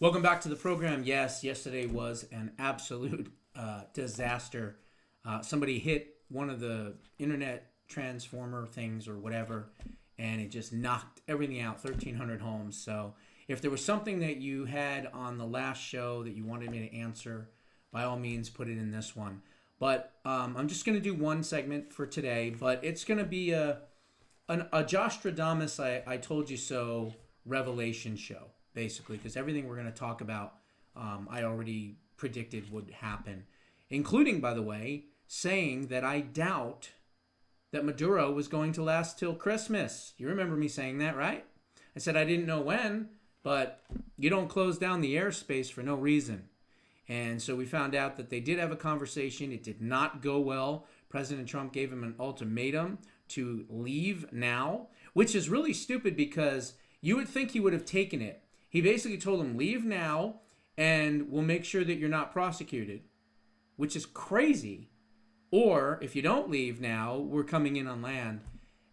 Welcome back to the program. Yes, yesterday was an absolute disaster. Somebody hit one of the internet transformer things or whatever, and it just knocked everything out, 1,300 homes. So if there was something that you had on the last show that you wanted me to answer, by all means, put it in this one. But I'm just going to do one segment for today, but it's going to be a Josh Stradamus I Told You So revelation show, basically, because everything we're going to talk about I already predicted would happen, including, by the way, saying that I doubt that Maduro was going to last till Christmas. You remember me saying that, right? I said I didn't know when, but you don't close down the airspace for no reason. And so we found out that they did have a conversation. It did not go well. President Trump gave him an ultimatum to leave now, which is really stupid because you would think he would have taken it. He basically told him, leave now and we'll make sure that you're not prosecuted, which is crazy. Or if you don't leave now, we're coming in on land.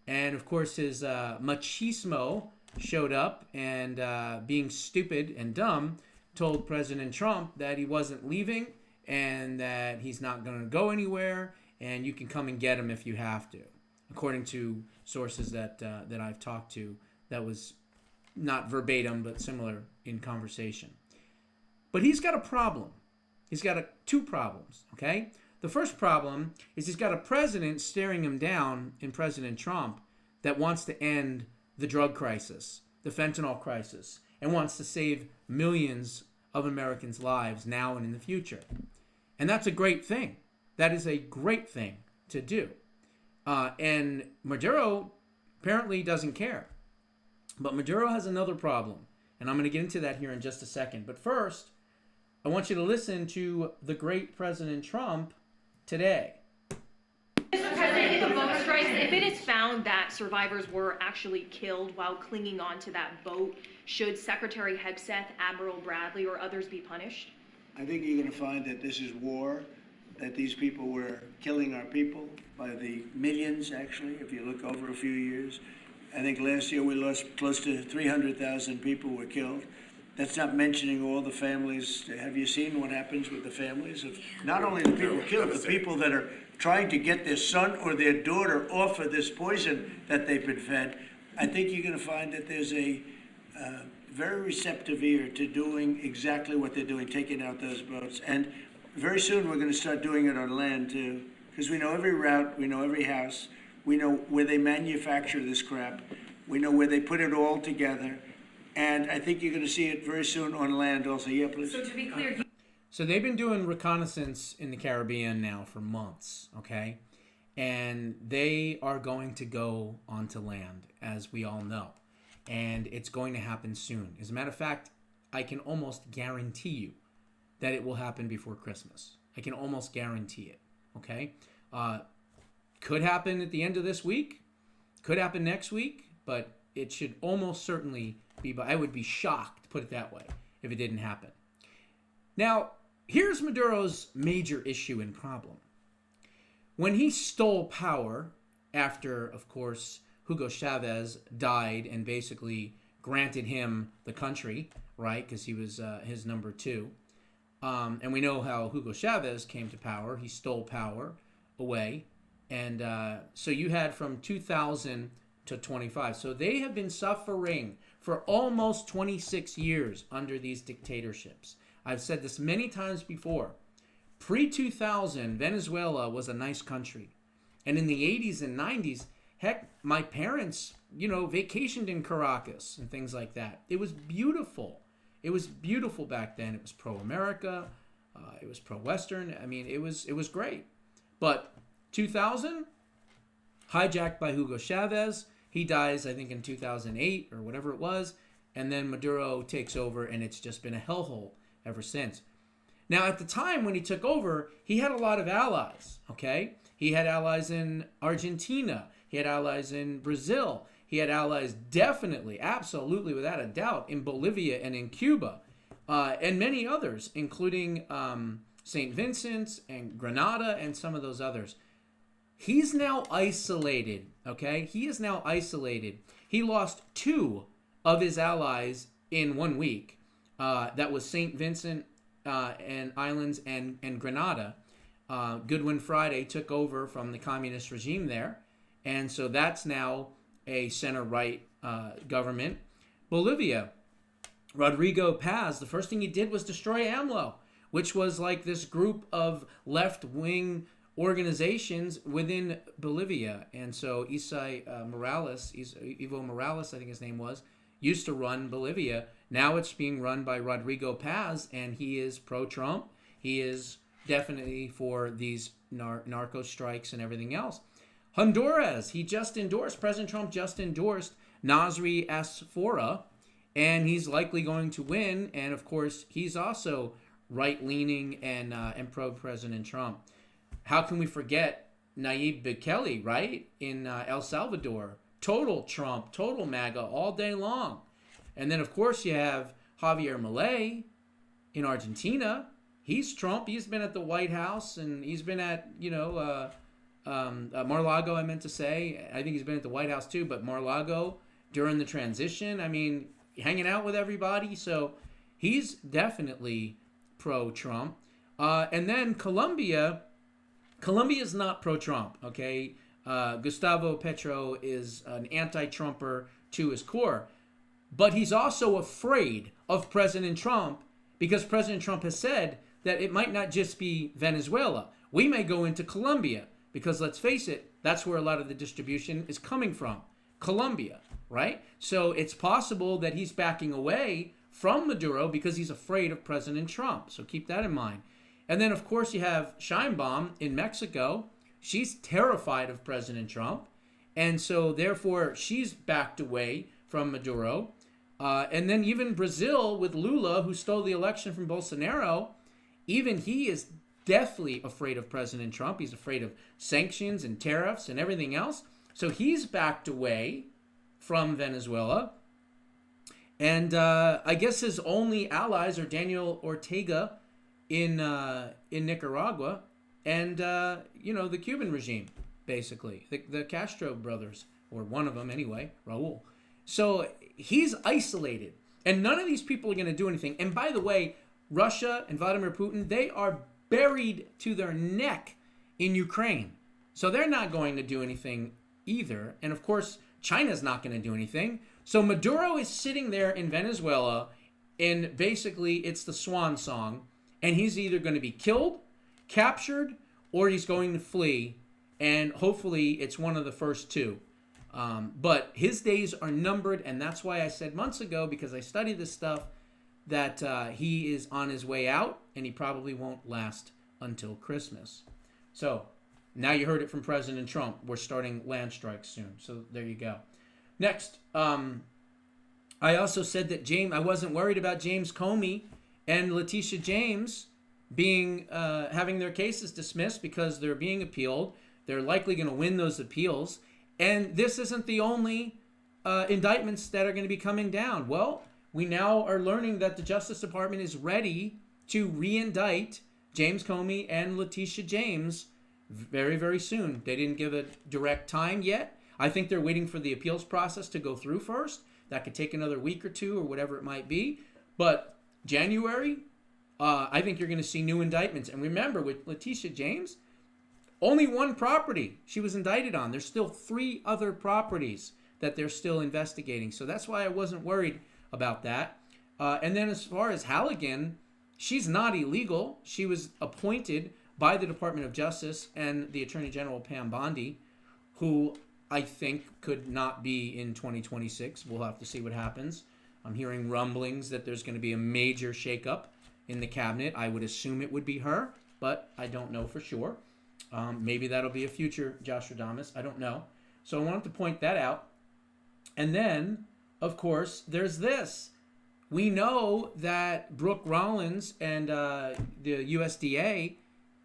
And of course, his machismo showed up and being stupid and dumb, told President Trump that he wasn't leaving and that he's not going to go anywhere and you can come and get him if you have to. According to sources that I've talked to, that was not verbatim but similar in conversation. But he's got a problem. He's got two problems, okay? The first problem is he's got a president staring him down in President Trump that wants to end the drug crisis, the fentanyl crisis, and wants to save millions of Americans' lives now and in the future. And that's a great thing. That is a great thing to do. And Maduro apparently doesn't care. But Maduro has another problem. And I'm going to get into that here in just a second. But first, I want you to listen to the great President Trump today. Mr. President, if a boat strikes, if it is found that survivors were actually killed while clinging onto that boat, should Secretary Hegseth, Admiral Bradley, or others be punished? I think you're going to find that this is war, that these people were killing our people by the millions, actually, if you look over a few years. I think last year we lost close to 300,000 people were killed. That's not mentioning all the families. Have you seen what happens with the families of not only the people killed, the people that are trying to get their son or their daughter off of this poison that they've been fed? I think you're going to find that there's a very receptive ear to doing exactly what they're doing, taking out those boats. And very soon we're going to start doing it on land too, because we know every route, we know every house, we know where they manufacture this crap, we know where they put it all together. And I think you're going to see it very soon on land also. Yeah, please. So to be clear, So they've been doing reconnaissance in the Caribbean now for months, okay? And they are going to go onto land, as we all know. And it's going to happen soon. As a matter of fact, I can almost guarantee you that it will happen before Christmas. I can almost guarantee it, okay? Could happen at the end of this week. Could happen next week. But it should almost certainly be, I would be shocked, put it that way, if it didn't happen. Now, here's Maduro's major issue and problem. When he stole power after, of course, Hugo Chavez died and basically granted him the country, right, because he was his number two. And we know how Hugo Chavez came to power. He stole power away. And so you had from 2000 to 25. So they have been suffering for almost 26 years under these dictatorships. I've said this many times before. Pre-2000, Venezuela was a nice country. And in the 80s and 90s, heck, my parents, vacationed in Caracas and things like that. It was beautiful. It was beautiful back then. It was pro-America. It was pro-Western. I mean, it was great. But 2000, hijacked by Hugo Chavez. He dies, I think, in 2008 or whatever it was. And then Maduro takes over, and it's just been a hellhole ever since. Now, at the time when he took over, he had a lot of allies, okay? He had allies in Argentina. He had allies in Brazil. He had allies definitely, absolutely, without a doubt, in Bolivia and in Cuba. And many others, including St. Vincent and Grenada and some of those others. He's now isolated, okay? He is now isolated. He lost two of his allies in 1 week. that was St. Vincent and Islands and Grenada. Goodwin Friday took over from the communist regime there. And so that's now a center-right government. Bolivia, Rodrigo Paz, the first thing he did was destroy AMLO, which was like this group of left-wing organizations within Bolivia. And so Evo Morales, I think his name was, used to run Bolivia. Now it's being run by Rodrigo Paz, and he is pro-Trump. He is definitely for these narco strikes and everything else. Honduras, President Trump just endorsed Nasri Asfora, and he's likely going to win. And of course, he's also right-leaning and pro-President Trump. How can we forget Nayib Bukele, right, in El Salvador? Total Trump, total MAGA all day long. And then, of course, you have Javier Milei in Argentina. He's Trump. He's been at the White House, and he's been at, Mar-a-Lago, I meant to say. I think he's been at the White House too, but Mar-a-Lago during the transition, I mean, hanging out with everybody. So he's definitely pro-Trump. And then Colombia is not pro-Trump, okay? Gustavo Petro is an anti-Trumper to his core. But he's also afraid of President Trump because President Trump has said that it might not just be Venezuela. We may go into Colombia because, let's face it, that's where a lot of the distribution is coming from. Colombia, right? So it's possible that he's backing away from Maduro because he's afraid of President Trump. So keep that in mind. And then, of course, you have Sheinbaum in Mexico. She's terrified of President Trump. And so, therefore, she's backed away from Maduro. And then even Brazil with Lula, who stole the election from Bolsonaro, even he is deathly afraid of President Trump. He's afraid of sanctions and tariffs and everything else. So he's backed away from Venezuela. And I guess his only allies are Daniel Ortega in Nicaragua and, the Cuban regime, basically. The Castro brothers, or one of them anyway, Raul. So he's isolated. And none of these people are going to do anything. And by the way, Russia and Vladimir Putin, they are buried to their neck in Ukraine. So they're not going to do anything either. And of course, China's not going to do anything. So Maduro is sitting there in Venezuela, and basically it's the swan song. And he's either going to be killed, captured, or he's going to flee. And hopefully it's one of the first two. But his days are numbered, and that's why I said months ago, because I studied this stuff, that he is on his way out, and he probably won't last until Christmas. So now you heard it from President Trump. We're starting land strikes soon. So there you go. Next, I also said that I wasn't worried about James Comey and Letitia James having their cases dismissed because they're being appealed. They're likely going to win those appeals. And this isn't the only indictments that are going to be coming down. Well, we now are learning that the Justice Department is ready to re-indict James Comey and Letitia James very, very soon. They didn't give a direct time yet. I think they're waiting for the appeals process to go through first. That could take another week or two or whatever it might be. But January, I think you're going to see new indictments. And remember, with Letitia James, only one property she was indicted on. There's still 3 other properties that they're still investigating. So that's why I wasn't worried about that. And then as far as Halligan, she's not illegal. She was appointed by the Department of Justice and the Attorney General Pam Bondi, who I think could not be in 2026. We'll have to see what happens. I'm hearing rumblings that there's going to be a major shakeup in the cabinet. I would assume it would be her, but I don't know for sure. Maybe that'll be a future Joshua Damas. I don't know. So I wanted to point that out. And then, of course, there's this. We know that Brooke Rollins and the USDA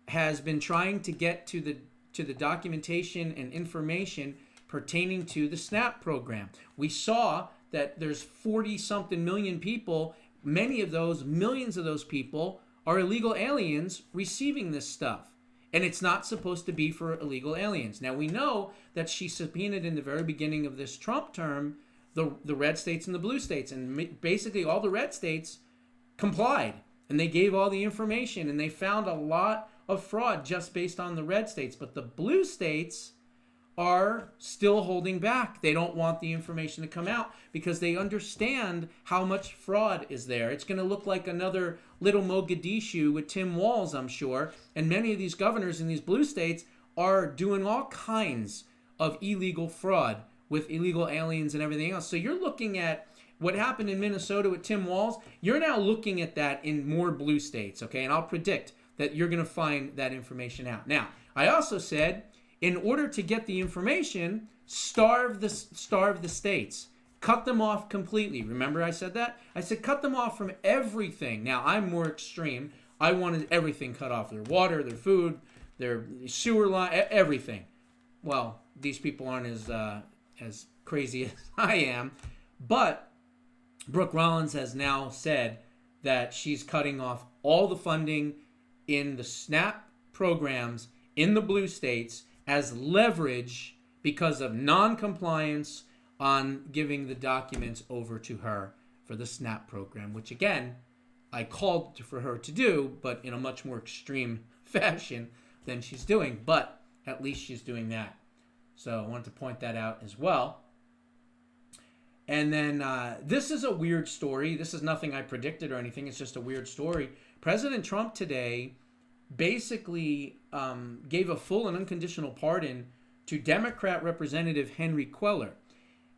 has been trying to get to the documentation and information pertaining to the SNAP program. We saw that there's 40-something million people. Many of those, millions of those people, are illegal aliens receiving this stuff. And it's not supposed to be for illegal aliens. Now, we know that she subpoenaed in the very beginning of this Trump term the red states and the blue states. And basically all the red states complied, and they gave all the information, and they found a lot of fraud just based on the red states. But the blue states are still holding back. They don't want the information to come out because they understand how much fraud is there. It's going to look like another little Mogadishu with Tim Walz, I'm sure. And many of these governors in these blue states are doing all kinds of illegal fraud with illegal aliens and everything else. So you're looking at what happened in Minnesota with Tim Walz. You're now looking at that in more blue states, okay? And I'll predict that you're going to find that information out. Now, I also said, in order to get the information, starve the states. Cut them off completely. Remember I said that? I said cut them off from everything. Now, I'm more extreme. I wanted everything cut off. Their water, their food, their sewer line, everything. Well, these people aren't as crazy as I am. But Brooke Rollins has now said that she's cutting off all the funding in the SNAP programs in the blue states as leverage because of non-compliance on giving the documents over to her for the SNAP program, which again, I called for her to do, but in a much more extreme fashion than she's doing. But at least she's doing that. So I wanted to point that out as well. And then this is a weird story. This is nothing I predicted or anything. It's just a weird story. President Trump today basically gave a full and unconditional pardon to Democrat Representative Henry Queller.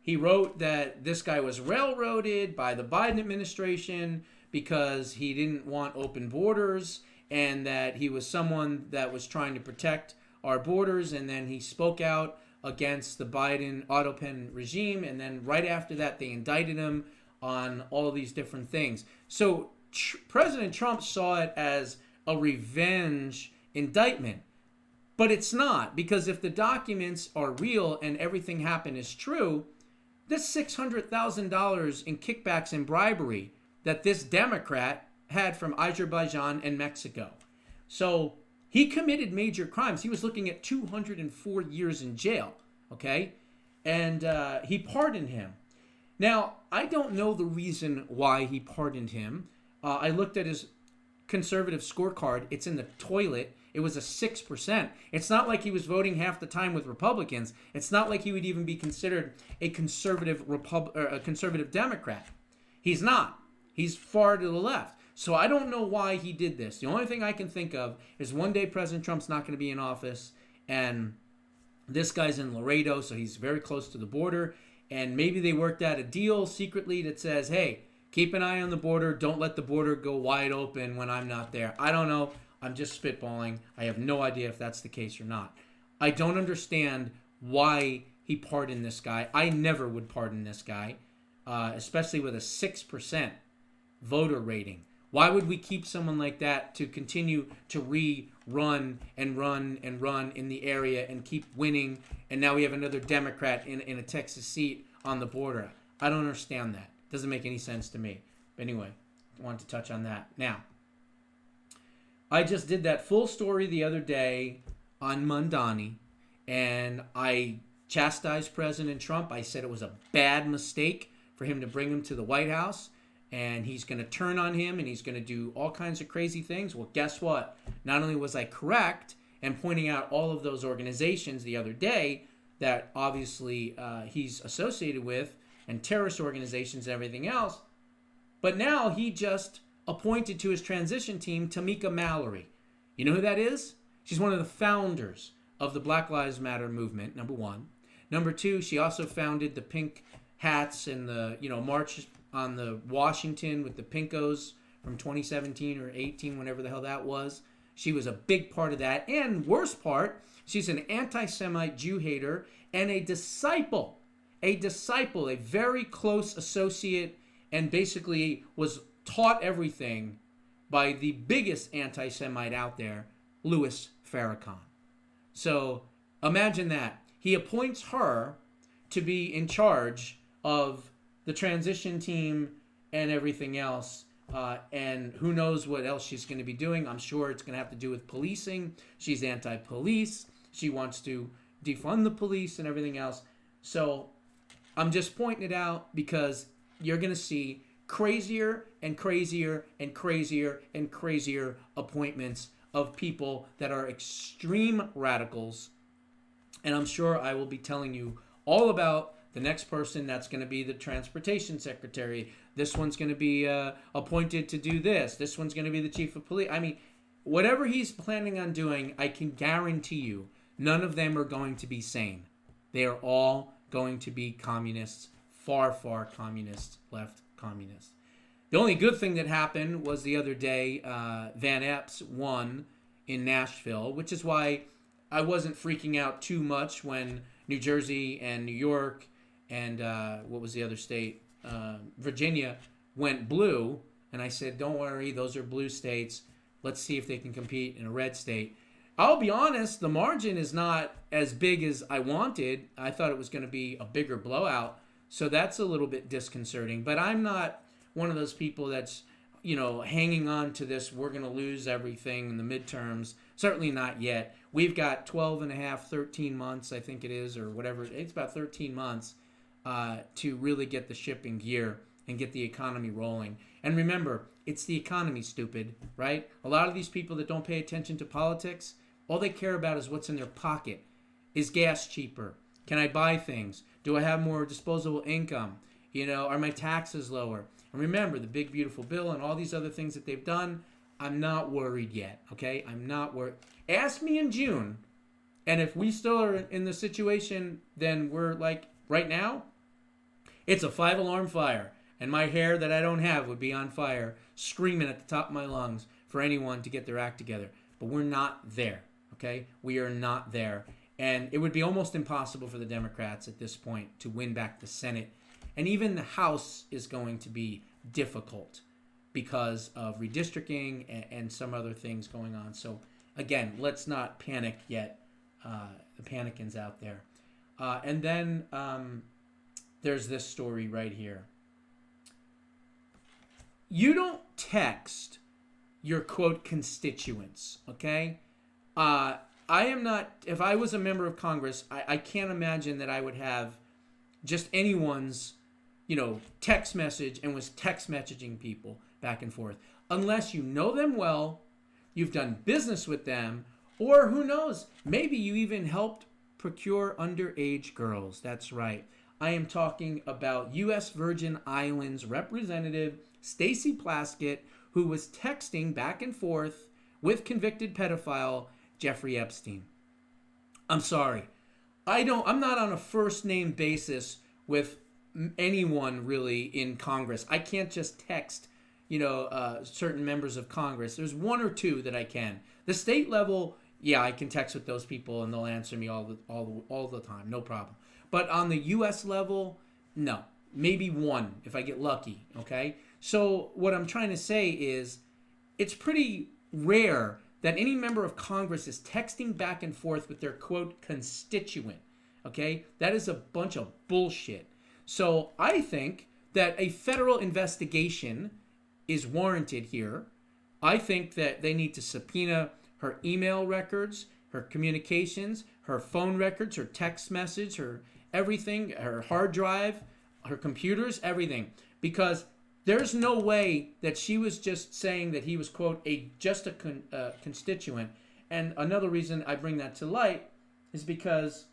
He wrote that this guy was railroaded by the Biden administration because he didn't want open borders, and that he was someone that was trying to protect our borders, and then he spoke out against the Biden auto pen regime, and then right after that they indicted him on all these different things. So President Trump saw it as a revenge indictment. But it's not, because if the documents are real and everything happened is true, this $600,000 in kickbacks and bribery that this Democrat had from Azerbaijan and Mexico. So he committed major crimes. He was looking at 204 years in jail, okay? And he pardoned him. Now, I don't know the reason why he pardoned him. I looked at his conservative scorecard. It's in the toilet. It was a 6%. It's not like he was voting half the time with Republicans. It's not like he would even be considered a conservative a conservative Democrat. He's not. He's far to the left. So I don't know why he did this. The only thing I can think of is one day President Trump's not going to be in office, and this guy's in Laredo, so he's very close to the border, and maybe they worked out a deal secretly that says, hey, keep an eye on the border. Don't let the border go wide open when I'm not there. I don't know. I'm just spitballing. I have no idea if that's the case or not. I don't understand why he pardoned this guy. I never would pardon this guy, especially with a 6% voter rating. Why would we keep someone like that to continue to run in the area and keep winning? And now we have another Democrat in a Texas seat on the border. I don't understand that. Doesn't make any sense to me. But anyway, I wanted to touch on that. Now, I just did that full story the other day on Mondani, and I chastised President Trump. I said it was a bad mistake for him to bring him to the White House, and he's going to turn on him, and he's going to do all kinds of crazy things. Well, guess what? Not only was I correct in pointing out all of those organizations the other day that obviously he's associated with, and terrorist organizations and everything else, but now he just appointed to his transition team Tamika Mallory. You know who that is? She's one of the founders of the Black Lives Matter movement, number one. Number two, she also founded the pink hats and the march on the Washington with the Pinkos from 2017 or 18, whenever the hell that was. She was a big part of that. And worst part, she's an anti-Semite Jew hater and a disciple, a very close associate, and basically was taught everything by the biggest anti-Semite out there, Louis Farrakhan. So imagine that. He appoints her to be in charge of the transition team and everything else. And who knows what else she's going to be doing. I'm sure it's going to have to do with policing. She's anti-police. She wants to defund the police and everything else. So I'm just pointing it out because you're going to see crazier and crazier and crazier and crazier appointments of people that are extreme radicals. And I'm sure I will be telling you all about the next person that's going to be the transportation secretary. This one's going to be appointed to do this. This one's going to be the chief of police. I mean, whatever he's planning on doing, I can guarantee you, none of them are going to be sane. They are all going to be communists, far, far communist, left communists. The only good thing that happened was the other day, Van Epps won in Nashville, which is why I wasn't freaking out too much when New Jersey and New York and what was the other state? Virginia went blue. And I said, don't worry, those are blue states. Let's see if they can compete in a red state. I'll be honest, the margin is not as big as I wanted. I thought it was going to be a bigger blowout. So that's a little bit disconcerting. But I'm not one of those people that's, hanging on to this, we're going to lose everything in the midterms. Certainly not yet. We've got 12 and a half, 13 months, I think it is, or whatever. It's about 13 months to really get the ship in gear and get the economy rolling. And remember, it's the economy, stupid, right? A lot of these people that don't pay attention to politics, all they care about is what's in their pocket. Is gas cheaper? Can I buy things? Do I have more disposable income? Are my taxes lower? And remember, the big, beautiful bill and all these other things that they've done, I'm not worried yet, okay? I'm not worried. Ask me in June, and if we still are in the situation, then we're like, right now, it's a 5-alarm fire. And my hair that I don't have would be on fire, screaming at the top of my lungs for anyone to get their act together. But we're not there, okay? We are not there. And it would be almost impossible for the Democrats at this point to win back the Senate. And even the House is going to be difficult because of redistricting and some other things going on. So, again, let's not panic yet. The panickin's out there. And then there's this story right here. You don't text your, quote, constituents, okay? I am not, if I was a member of Congress, I can't imagine that I would have just anyone's, text message and was text messaging people back and forth. Unless you know them well, you've done business with them, or who knows, maybe you even helped procure underage girls. That's right. I am talking about U.S. Virgin Islands Representative Stacey Plaskett, who was texting back and forth with convicted pedophile Jeffrey Epstein. I'm sorry. I'm not on a first name basis with anyone really in Congress. I can't just text, certain members of Congress. There's one or two that I can. The state level, yeah, I can text with those people and they'll answer me all the time, no problem. But on the U.S. level, no. Maybe one if I get lucky, okay? So what I'm trying to say is it's pretty rare that any member of Congress is texting back and forth with their, quote, constituent, okay? That is a bunch of bullshit. So I think that a federal investigation is warranted here. I think that they need to subpoena her email records, her communications, her phone records, her text message, her everything, her hard drive, her computers, everything. Because there's no way that she was just saying that he was, quote, just a constituent. And another reason I bring that to light is because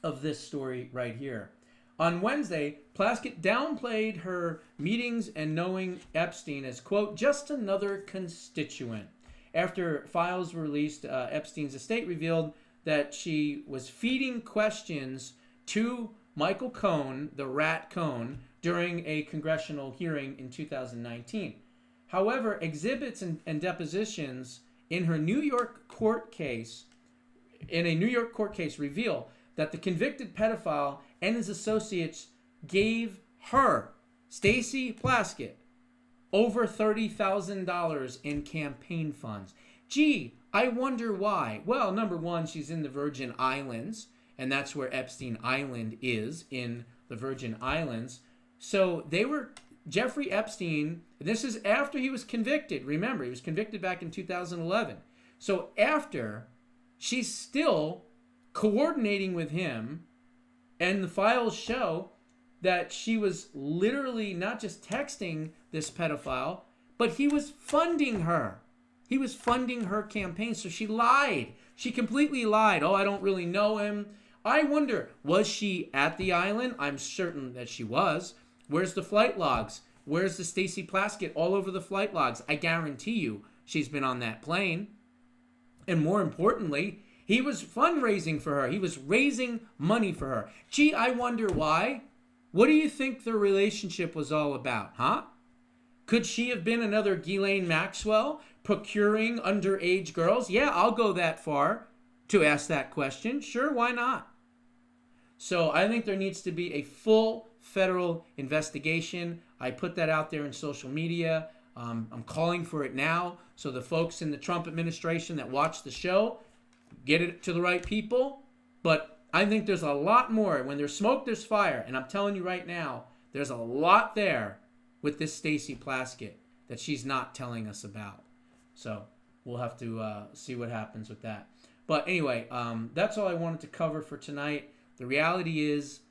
of this story right here. On Wednesday, Plaskett downplayed her meetings and knowing Epstein as, quote, just another constituent. After files were released, Epstein's estate revealed that she was feeding questions to Michael Cohen, the rat Cohen, during a congressional hearing in 2019. However, exhibits and depositions in a New York court case reveal that the convicted pedophile and his associates gave her, Stacey Plaskett, over $30,000 in campaign funds. Gee, I wonder why. Well, number one, she's in the Virgin Islands, and that's where Epstein Island is, in the Virgin Islands. So Jeffrey Epstein, this is after he was convicted. Remember, he was convicted back in 2011. So after, she's still coordinating with him, and the files show that she was literally not just texting this pedophile, but he was funding her. He was funding her campaign. So she lied. She completely lied. Oh, I don't really know him. I wonder, was she at the island? I'm certain that she was. Where's the flight logs? Where's the Stacey Plaskett all over the flight logs? I guarantee you she's been on that plane. And more importantly, he was fundraising for her. He was raising money for her. Gee, I wonder why. What do you think their relationship was all about, huh? Could she have been another Ghislaine Maxwell procuring underage girls? Yeah, I'll go that far to ask that question. Sure, why not? So I think there needs to be a full federal investigation. I put that out there in social media. I'm calling for it now. So the folks in the Trump administration that watch the show, get it to the right people. But I think there's a lot more. When there's smoke, there's fire. And I'm telling you right now, there's a lot there with this Stacey Plaskett that she's not telling us about. So we'll have to see what happens with that. But anyway, that's all I wanted to cover for tonight. The reality is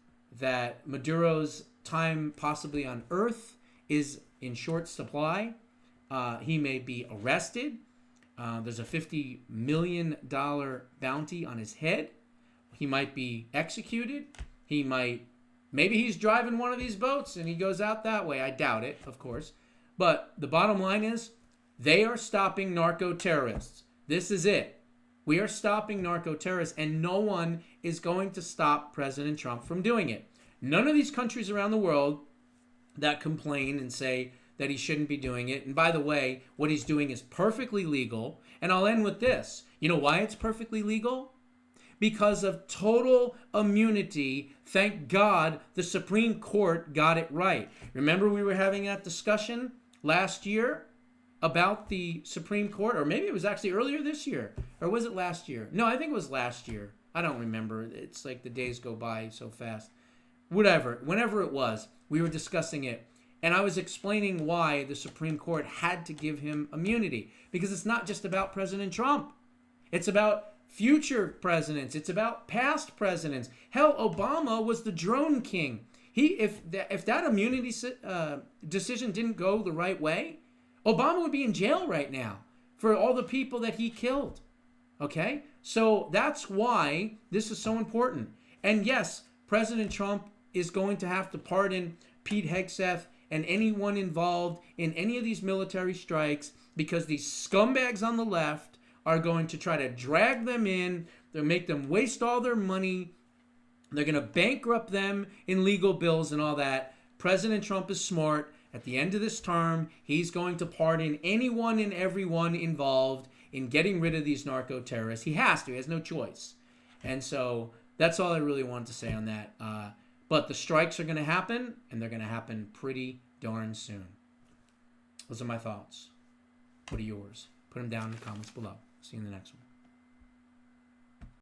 that Maduro's time possibly on Earth is in short supply. He may be arrested. There's a $50 million bounty on his head. He might be executed. Maybe he's driving one of these boats and he goes out that way. I doubt it, of course. But the bottom line is they are stopping narco-terrorists. This is it. We are stopping narco-terrorists, and no one is going to stop President Trump from doing it. None of these countries around the world that complain and say that he shouldn't be doing it. And by the way, what he's doing is perfectly legal. And I'll end with this. You know why it's perfectly legal? Because of total immunity. Thank God the Supreme Court got it right. Remember we were having that discussion last year about the Supreme Court? Or maybe it was actually earlier this year. Or was it last year? No, I think it was last year. I don't remember. It's like the days go by so fast. Whatever. Whenever it was, we were discussing it. And I was explaining why the Supreme Court had to give him immunity. Because it's not just about President Trump. It's about future presidents. It's about past presidents. Hell, Obama was the drone king. If that immunity decision didn't go the right way, Obama would be in jail right now for all the people that he killed. Okay? So that's why this is so important. And yes, President Trump is going to have to pardon Pete Hegseth and anyone involved in any of these military strikes because these scumbags on the left are going to try to drag them in. They'll make them waste all their money. They're going to bankrupt them in legal bills and all that. President Trump is smart. At the end of this term, he's going to pardon anyone and everyone involved in getting rid of these narco-terrorists. He has to. He has no choice. And so that's all I really wanted to say on that. But the strikes are going to happen, and they're going to happen pretty darn soon. Those are my thoughts. What are yours? Put them down in the comments below. See you in the next one.